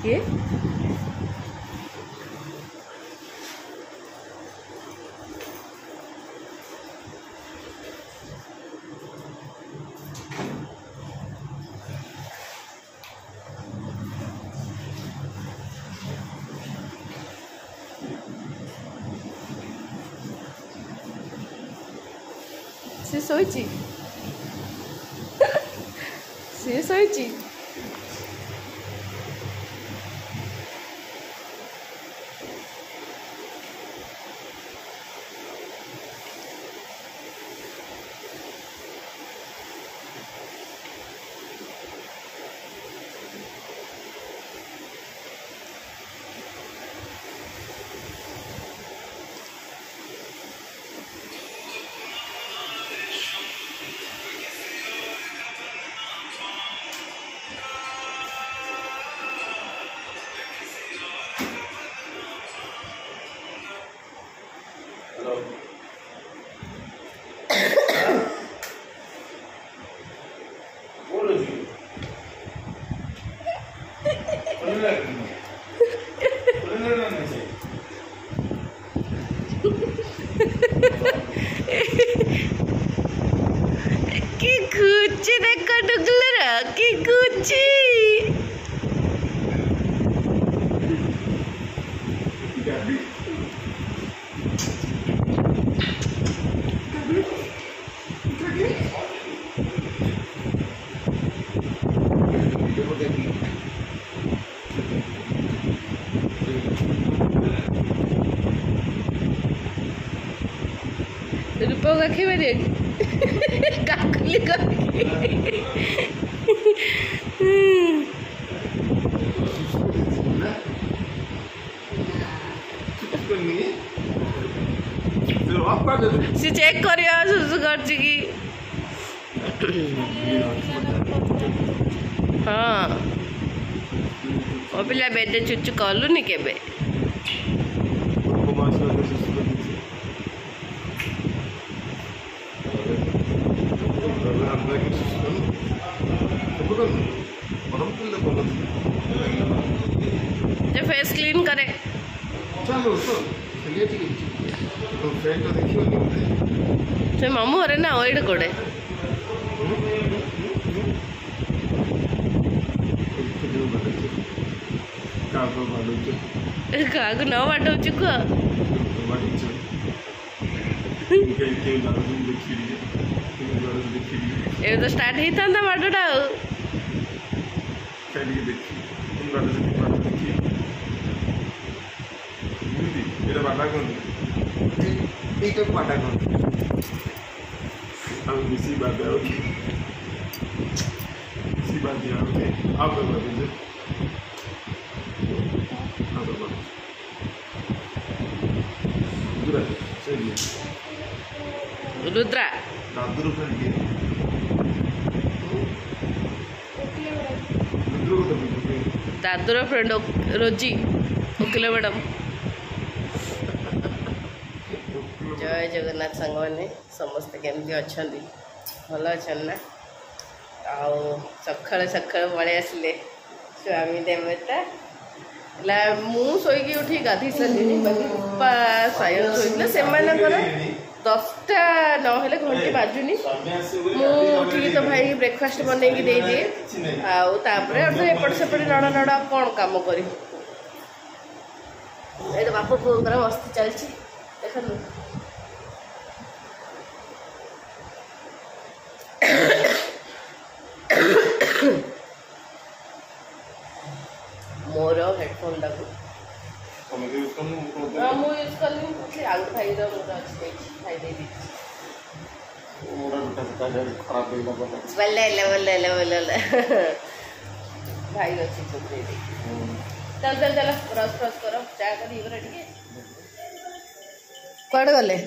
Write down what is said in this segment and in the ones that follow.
किए सी शोची सी शोची की कुची देखो डुगलरा की कुची रूपा का खेबे काकुली करके सी चेक करियो सुसु करछि की हाँ ओ पिला बेदे चुचु कलुनी केबे जो फेस क्लीन करे चलो तो फ्रेंड तो देखियो से मामू हरे ना ओइड कोडे कागु न बाटो चुको ए तो स्टार्ट ही था बाटोटा रुद्रा दादुर फ्रेंड रोजी उकिल मैडम जय जगन्नाथ सांग मैंने समस्ते केमती अच्छा भल अच्छा ना आउ सका सका पलि आसिले स्वामी देवता मु शोक उठी गाधी सारे बापा सायद शोक से 10टा नहले घंटे बाजुनी मुझे तो भाई ब्रेकफास्ट बनई दे दिए आउे एपट सेपट नड़ा नड़ा कौन कम कर बाप पुअर मस्ती चलती देख मोर हेडफोन टाक यूज कली आलू खाई खाई भाई अच्छी चल चल चल ब्रश फ्रश कर चाह कर कड़े गले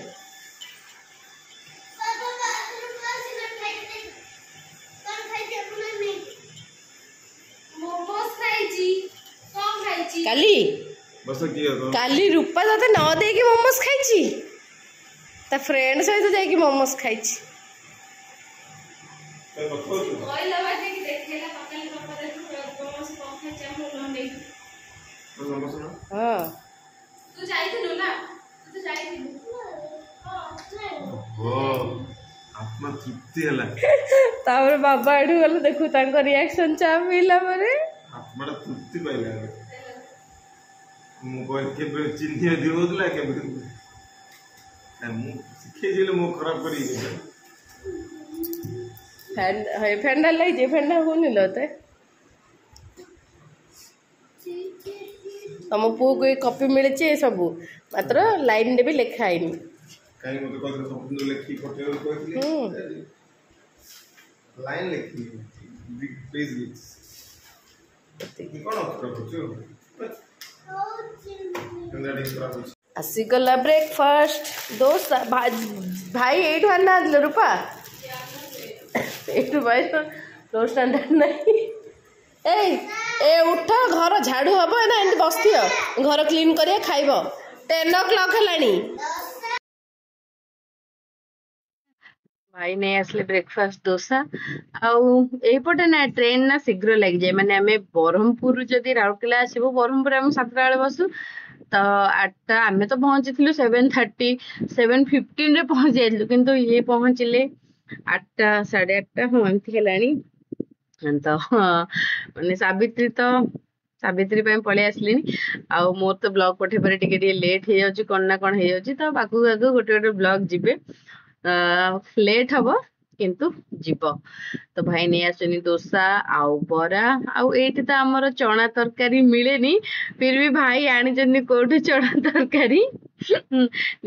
काली काली रूपा तते न देकी मोमोस खाई ता फ्रेंड सहित जाई मोमोस खाई हाँ तू जाइथिलु ना तू तो जाइथिलु आत्मा तृप्ति है तापर बाबा एठू गले देखु तांको रिएक्शन चा पीला परे आत्मा तृप्ति पाइला मु कोइ के चिन्ह दिउला के मु सिखे जिले मु खराब करी फैन है फैंडा लाई जे फैंडा होनी लते तम पुओ को कॉपी मिले सब मात्र लाइन दे भी लिखा है काई मते कहले सब लेखी पटेल कहले लाइन लेखी बिग पेज विच कोन करछु आसीगला ब्रेकफास्ट दोस्त भाई एठू आना रूपा एठू भाई लो स्टैंडर्ड नहीं ए उठ घर झाड़ू हम ना एमती बस घर क्लीन करिया खाइब 10 o'clock भाई नहीं आसले ब्रेकफास्ट डोसा आउपटे ना ट्रेन ना शीघ्र लग जाए माने आम ब्रह्मपुर जदि राउरकेला आसबू ब्रह्मपुर आम 7टा बेले बसु तो 8टा आम तो पहुँची 7:30 7:15 रे पहुँच जाइलु किंतु ये पहुँचले 8टा 8:30 हाँ एमती है तो माने सावित्री पलि आसली आउ मोर तो ब्लॉग पठे पर टिके लेट हो जाउची कोन ना कोन हो जाउची तो बाकू बाकू गोटे गोटे ब्लॉग जिबे लेट हम किंतु जीव तो भाई नहीं आसनी डोसा आउ बरा आउ एठी तो आमर चना तरकारी मिले नी फिर भी भाई आनी कोठे चना तरकारी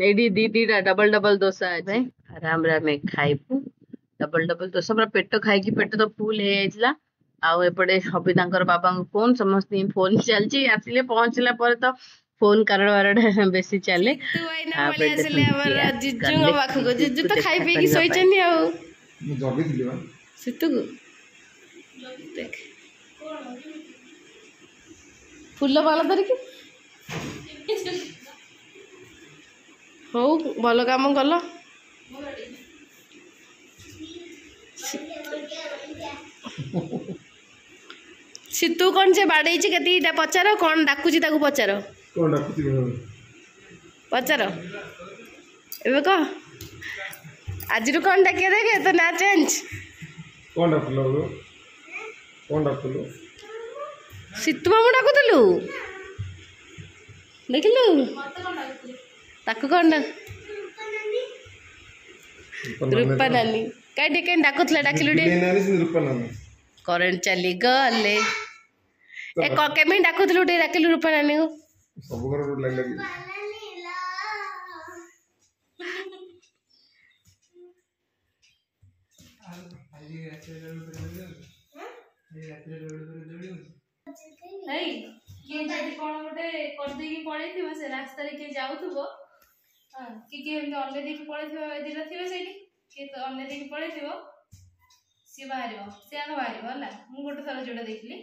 एडी दीटा डबल डबल डोसा है आराम रे खाइबू डबल डबल डोसा पूरा पेट खाई पेट तो फुल हो जाइला आउ एपटे हबी बाबा फोन समस्त फोन चलची आसिले पहुंचला पर तो फोन कारण वारडा बेसी चले जिजु पाखक जिजु तो खाई पी शोचनी सीतु को देख फुल बाल धरिकी हो भल काम कल सीतु कौन से बाड़े के पचार कौन डाकुची पचार कोन डाकुती पचार एबे कह आज कौन डाकिया देखे तो ना चेंज कोन डाकुलो सीतु मामू डाकुलु देखिलु ताकू कौन रूपा नानी कहीं कहीं डाकुला डाकिलु करेंट चली गले ए केमी डाकुलु डाकिलु रूपा नानी को सब घर रोड लगी से रास्ता किए जाऊथबो कि अल्ले देखि पळैथिबो दिला थिबे सेठी कि तो अल्ले देखि पळैथिबो सी बाहरिबो से आग बाहरिबो हला मु गोटे थरा जोडा देखली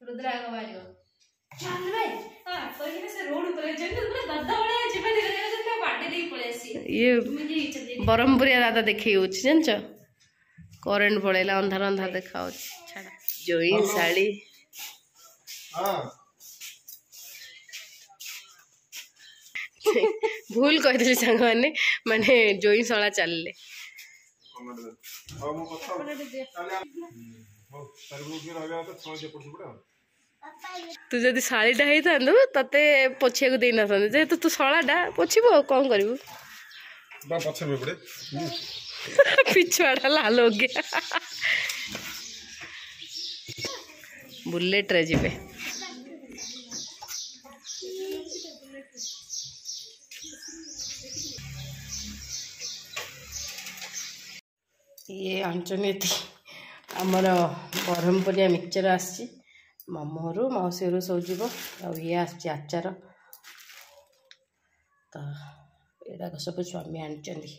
रुद्र आग बाहरिबो चल भाई हां तो ये से रोड ऊपर जंगल पूरा गद्दा वाला जिबे दिला तो बाटे देई पळैसी ये ब्रह्मपुरिया दादा देखै होछ जानछ करेंट पळैला अंधार अंधार देखा होछ छाड़ा जोई साड़ी हां भूल कहते सांग मैंने माने जोई सला चलले तू जदि शाड़ीटा होता तते पोछिया को देना जेहेतु तू शलाटा पोछब कौन करू पिछुआड़ा लाल हो गया बुलेट रे जीवे ये आंचनी आमर ब्रह्मपुरिया मिक्सचर आसी मामू मौसी सब जीव ये आचार तो यहाँ सब स्वामी आनी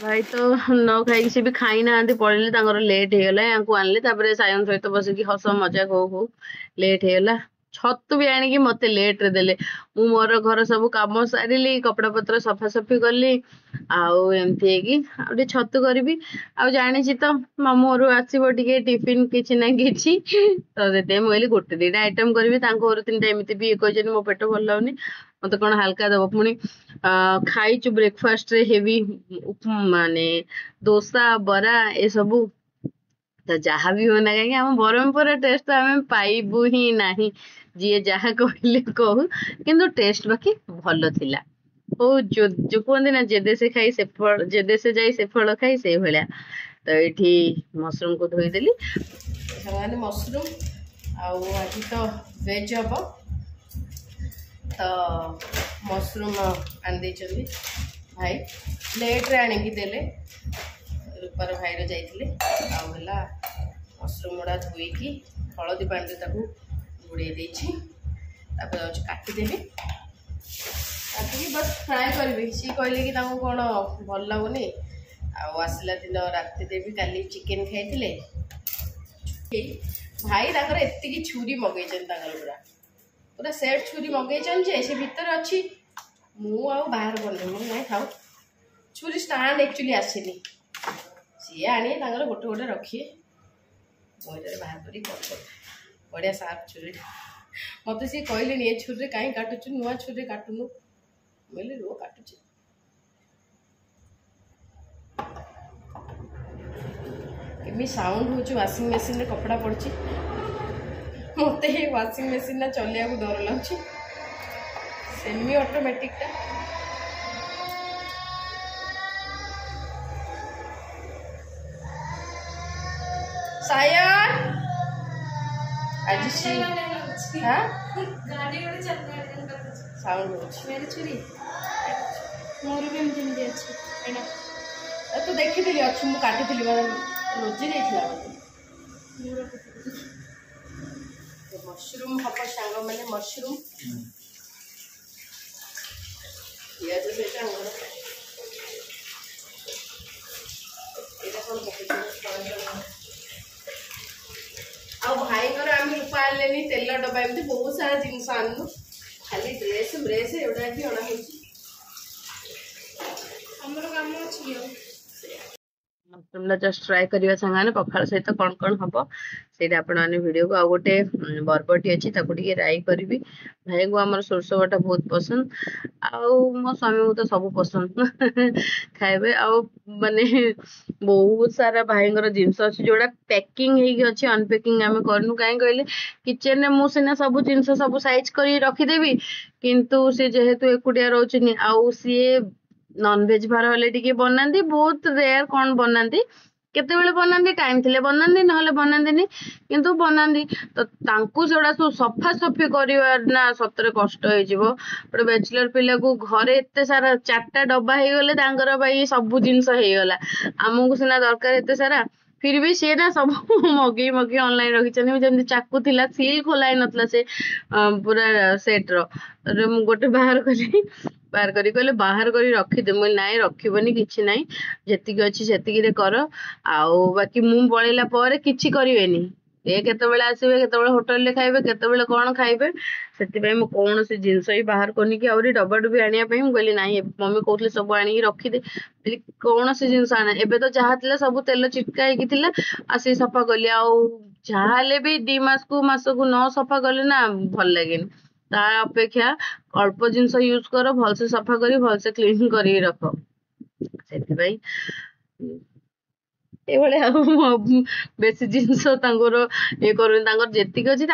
भाई तो न खाई से भी खाई ना पड़े लेट हो गला या आनले सायन सहित बसिकी हस मजा हो लेट हो गला छतु भी आनिकी मते लेट रे देले मु मोर घर सब काम सारिली कपड़ा पत्र सफा सफी कली आउ एमती कि आउ छतु करबी आउ जानी तो मामू घर आसब टे टिफिन किछि ना किछि तो से मुझे गोटे दुटा आइटम करी घर 3टा एमती भी कहते मो पेट भल लगुनि मत कौन हल्का दब पुणी खाइचु ब्रेकफास्ट रे हेवी माने डोसा बरा ए सबू तो जहाँ भी होना कहीं आम ब्रह्मपुर टेस्ट तो आम पाइबू ही नहीं जी जहाँ कहले कहू किंतु टेस्ट बाकी भल थिला ओ जो कहते ना जे देशे खाई से फल जे देशे जाई से फल खाई से भाया तो ये मशरूम को धोईदेली मशरूम आज तो वेज हम तो मशरूम आनी भाई प्लेट रे आनिकी देले रूपार भाईर जाइए आला मशरूम गुड़ा धोईकी हलदी पानी बुड़े देछि काटिदेवी काटिकी बस फ्राए करी सी कहले कि कौन भल लगुनि आसला दिन राति देवी काली चिकेन खाइले भाई एति छुरी मगेचन पूरा पूरा सेट छुरी मगेचन जे से भीतर अच्छी मु बाहर करनी ना खाऊ छुरी स्टाण्ड एक्चुअली आसनी सी आनी गोटे गोटे रखिए मोहर बाहर कर बढ़िया साफ छुरी मत सी कहले ये छुरी कहीं काटुचु नुआ छुरी काटुनु बोले रो काटुची केमी साउंड हो वाशिंग मशीन रे कपड़ा पड़ी मत वाशिंग मशीन ना चलिया डर लगुच सेमी ऑटोमेटिक टा सायन आज साउंड मोर भी एमती अच्छी तो देखी अच्छी मुझे काटी रोजी मशरूम हम सांग मैंने मशरूम पिज से भाई आम रूपा आने तेल डब्बा एमती बहुत सारा जिनस आनु खाली ड्रेस ब्रेस एवढा भी अणा काम अच्छी मशरूम जस्ट ट्राए करवा सांगे पखाड़ सहित कौन कौन हम से वीडियो को आउ गोटे बरबटी अच्छी राई करी भाई को आम सोरस बटा बहुत पसंद आउ मो स्वामी को तो सब पसंद खाइबे आउ माने बहुत सारा भाई जिनस अच्छी जोड़ा पैकिंग अच्छी अनपैकिंग आम करनु कहीं कहले किचन में मुझे सब जिनस सब साइज कर रखीदेवी किंतु सी जेहेतु एकुटिया रोचनी आउ सी नॉनवेज बार हेल्ले टी बनाती बहुत रेयर कौन बनाती केतेबेले बनाती टाइम थिले बनाती ना बनाती किंतु बनाती तो तांकु सेड़ा सब सफा सफी कर ना सतरे कष्ट हो गोटे बैचलर पिला को घरे एत सारा 4टा डब्बा हो गले भाई सब जिनस होगला आमको सीना दरकार एत सारा फिर भी सी ना सब मगे मगे ऑनलाइन रखी जमी चाकू थिला सील खोला नथला से पूरा सेट रो गोटे बाहर करी बाहर करी कहले बाहर करी रखीदे मुझे नाई रखबनी कि ना जी अच्छी से कर आउ बाकी मु पलैला कि करेनि ये केतबेले आसबे केतबेले होटल ले खाइबे केतबेले कौन खाइबे से कौन से जिनस ही बाहर करनी कि आउरी डब्बा डुबी आनिया पे मु कहली नाही मम्मी कहले सब आनी रखीदे कौन से जिनस आना एबे तो जहाँ थिला सब तेल चिटका हेकी थिला आसी सफा कली आउ जहाँ भी 2 मास को न सफा कले ना भल लगे ता अपेक्षा अल्प जिनस यूज कर भलसे सफा करी भलसे क्लीन करी रख से बेसी जिनस ये कर जी अच्छी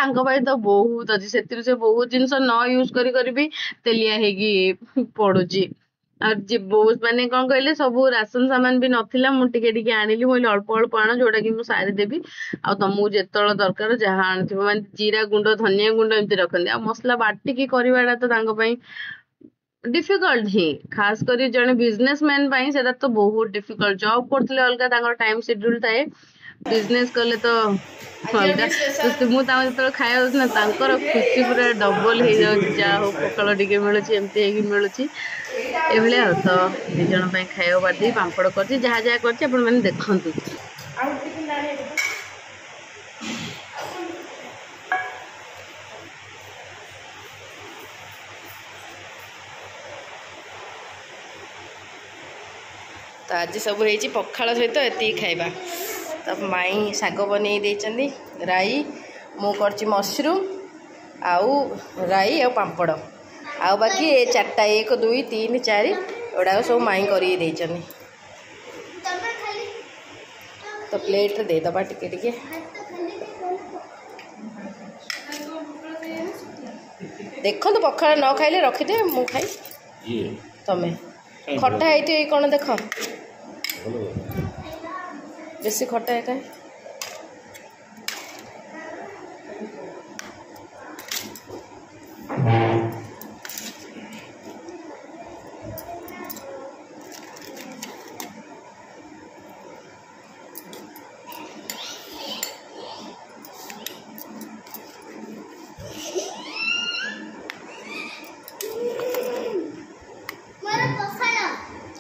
तो बहुत अच्छी से बहुत जिनस न यूज करी भी तेलिया होगी पड़ुची और जी बहुत माने कौन कहले सब राशन सामान भी नथिला मु टिके आनिली मोइले अल्प अल्प आण जोटा कि मु सारी देबी आ तुमको जेतल दरकार जहाँ आनिथिबो माने जीरा गुंड धनिया गुंड एमती रखंदी आ मसला बाटिकी करवाटा तो तांको पई डिफिकल्ट ही खास कर जड़े बिजनेसमैन से तो बहुत डिफिकल्ट जॉब करते अलग टाइम शेड्यूल थाए बिजनेस कले तो अलग तो मुझे खाया ना खुशी पूरा डबल हो जा हो पखाड़ टे मिलूँ एमती मिलूँ ये तो दिजन खाया बादी पापड़ कर जहाँ जहाँ कर देखु तो आज सब होती पखाल सहित एति खाइबा तो माई शाग बन राई मु कर मशरूम आउ राई आ पापड़ आउ बाकी 4टा 1 2 3 4 एगुड़ा सब माई कर तो प्लेट दे दबा टिके टिके देख तो पखाल न खाइले रखिदे मु खाई तमें खटा है कौन देख बेसी खटा है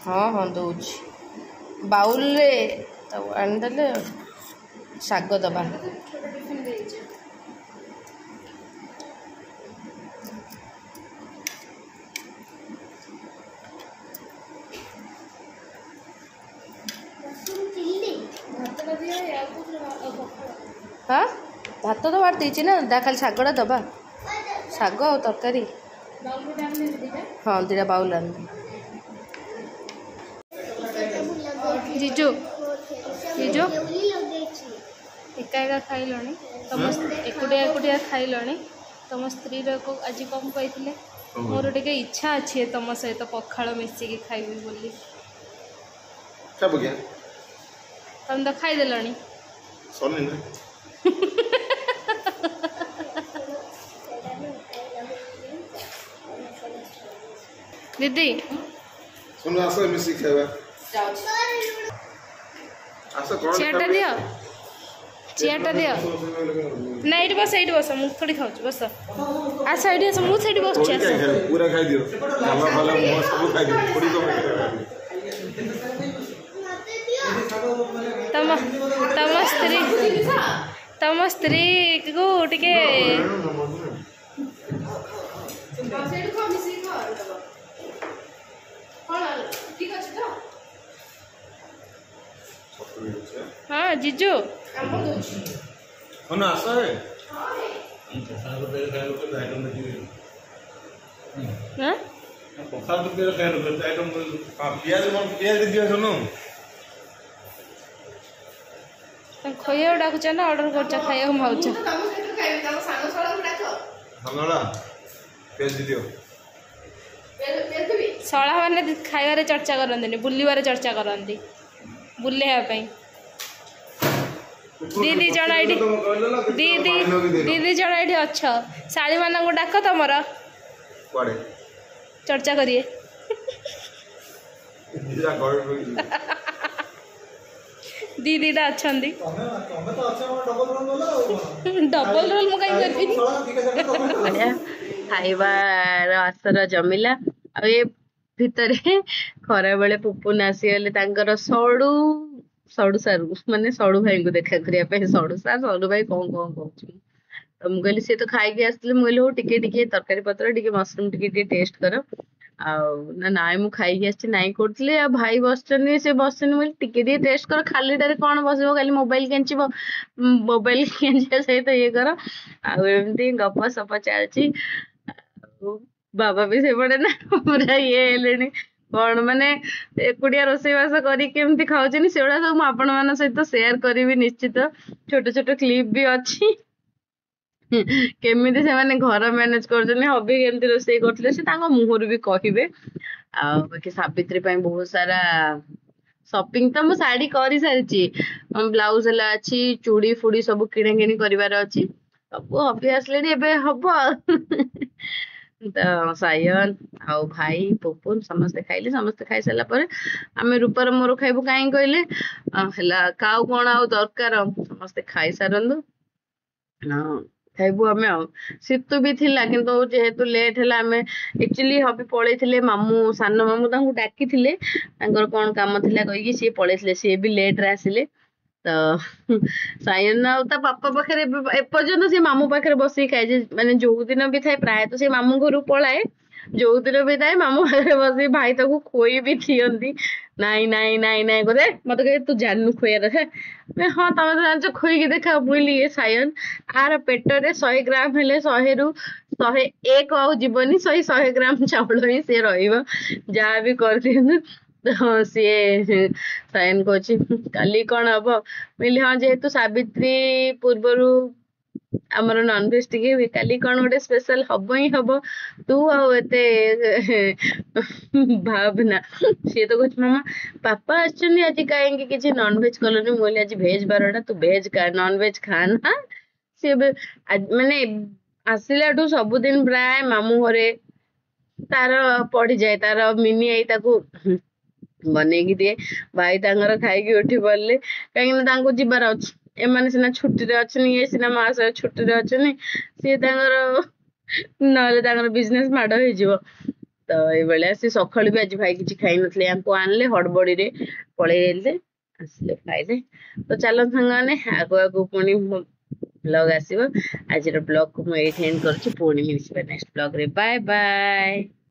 हाँ हाँ दौच बाउल आनीदे शाग दबा हाँ भात तो बाढ़ देची ना दा खाली शागटा दबा शाग आ तरकारी हाँ 2टा बाउल आनी जीजू जीजू एका एका खाइल तुम एकुटिया एकुटिया खाइल तुम स्त्री आज कम कही मोर टे इच्छा अच्छे तुम सहित पखाल मिसिकी खाइबी बोली तुम तो खाईदेल दीदी सुन आस मिसी खाइबा चेयरटा दियो चेयरटा दियो ना ये बस मु थोड़ी खाऊँ बस आस ये आस मुझे बस पूरा खाई दियो खाला खाला मो सब खाई दियो थोड़ी तम तम स्त्री को टिके हाँ जीजू ना आस है खोया डाकुच ना ऑर्डर कर खाया माउच शला मैंने खाइबार चर्चा करते बुलवार चर्चा करती बुलेवाई दीदी जन दीदी जन ये अच्छ शाड़ी मान डाक तुम चर्चा करिए दीदीटा अच्छा डबल रोल मु कहीं खाइबार आसर जमिला आ भितर खरा बेले पुपुन आसीगले सड़ू सड़ू सारू माने सड़ू भाई को देखा करने सड़ू सार सड़ू भाई कौन कौन कहूँ तो मुझे कहली सी तो खाई आसते मुझे हो टिके तरकारी पत्र टिके मशरूम टिके टेस्ट कर ना नाई मु खाई आसी नाई करते भाई बस से बस मुझे टिके टेस्ट कर खालीटारे कौन बस खाली मोबाइल केंचब मोबाइल केंचिया सहित ये कर आमती गप सप चलती बाबा भी से पड़े ना पूरा ये कौन माने एकुटिया रोसईवास करमती खाऊँ से गुड़ा सब आपण मान सहित सेयार करी निश्चित छोट छोट क्लिप भी अच्छी केमिति से माने घर मैनेज कर हबी केमती रोसई करते मुहर भी कहे बाकी सावित्री बहुत सारा शॉपिंग तो मु साड़ी कर सारी ब्लाउज है अच्छी चूड़ी फुड़ी सब किणा किणी करार अच्छी सब हबी आसले हम तो सायन आउ भाई पुपुन समस्ते खाइले समस्ते खाई सारा पर आम रूपार मोर खाइबू कहीं कहले काउ कौन आउ दरकार समस्ते खाई सारंदु खाइबू आम शीत भी थिला किंतु जेहेतु लेट है आम एक्चुअली हबी पलैले मामू सान मामू डाकी कौन काम थिला कहीकि सी पलैले सी भी लेट रे आसिले तो सायन पापा पाखे एपर्यंत से मामू पाखे बस खाए माने जो दिन भी थाए प्राय तो से मामू घर पलाए ଯୋଉ ଦିନ ବି ଥାଏ ମାମୁଁ ଘରେ ବସି ଭାଇ ତାକୁ ଖୋଇ ବି ଦିଅନ୍ତି। ନାଇଁ ନାଇଁ ନାଇଁ ନାଇଁ କରେ ମତେ କହେ ତୁ ଜାଣିନୁ ଖୋଇବାର ହଁ ତମେ ତ ଜାଣିଛ ଖୋଇକି ଦେଖା ବୁଲି ଇଏ ସାୟନ ଆର ପେଟରେ 100 ଗ୍ରାମ ହେଲେ 100ରୁ 101 ଆଉ ଯିବନି 100 ଗ୍ରାମ ଚାଉଳ ହିଁ ସିଏ ରହିବ ଯାହା ବି କରିଦିଅନ୍ତୁ। ତ ସିଏ ସାୟନ କହୁଛି କାଲି କଣ ହବ କହିଲି ହଁ ଯେହେତୁ ସାବିତ୍ରୀ ପୂର୍ବରୁ ଆମର ନନଭେଜ ଟିକେ ହୁଏ କାଲି କଣ ଗୋଟେ ସ୍ପେଶାଲ ହବ ହିଁ ହବ ତୁ ଆଉ ଏତେ ଭାବନା। ସିଏ ତ କହୁଛି ମାମା ପାପା ଆସିଛନ୍ତି ଆଜି କାହିଁକି କିଛି ନନଭେଜ କଲନି ମୁଁ କହିଲି ଆଜି ଭେଜ ବାରଟା ତୁ ଭେଜ ଖା ନନଭେଜ ଖା ନା। ସିଏ ଏବେ ମାନେ ଆସିଲାଠୁ ସବୁଦିନ ପ୍ରାୟ ମାମୁଁ ଘରେ ତାର ପଡିଯାଏ ତାର ମିନି ଆଇ ତାକୁ ବନେଇକି ଦିଏ ଭାଇ ତାଙ୍କର ଖାଇକି ଉଠି ପଡିଲେ କାହିଁକି ନା ତାଙ୍କୁ ଯିବାର ଅଛି ଏମାନେ ସିନା ଛୁଟିରେ ଅଛନ୍ତି ଇଏ ସିନା ମା ସହ ଛୁଟିରେ ଅଛନ୍ତି ସିଏ ତାଙ୍କର ନହେଲେ ତାଙ୍କର ବିଜନେସ ମାଡ ହେଇଯିବ। ତ ଏଇଭଳିଆ ସେ ସକାଳୁ ବି ଆଜି ଭାଇ କିଛି ଖାଇନଥିଲେ ୟାଙ୍କୁ ଆଣିଲେ ହଡବଡିରେ ପଳେଇ ଯାଇଥିଲେ ଆସିଲେ ଖାଇଲେ। ତ ଚାଲ ସାଙ୍ଗମାନେ ଆଗକୁ ପୁଣି ବ୍ଲଗ ଆସିବ ଆଜିର ବ୍ଲଗକୁ ମୁଁ ଏଇଠି ଏଣ୍ଡ କରୁଛି ପୁଣି ମିଶିବା ନେକ୍ସଟ ବ୍ଲଗରେ ବାଏ ବାଏ।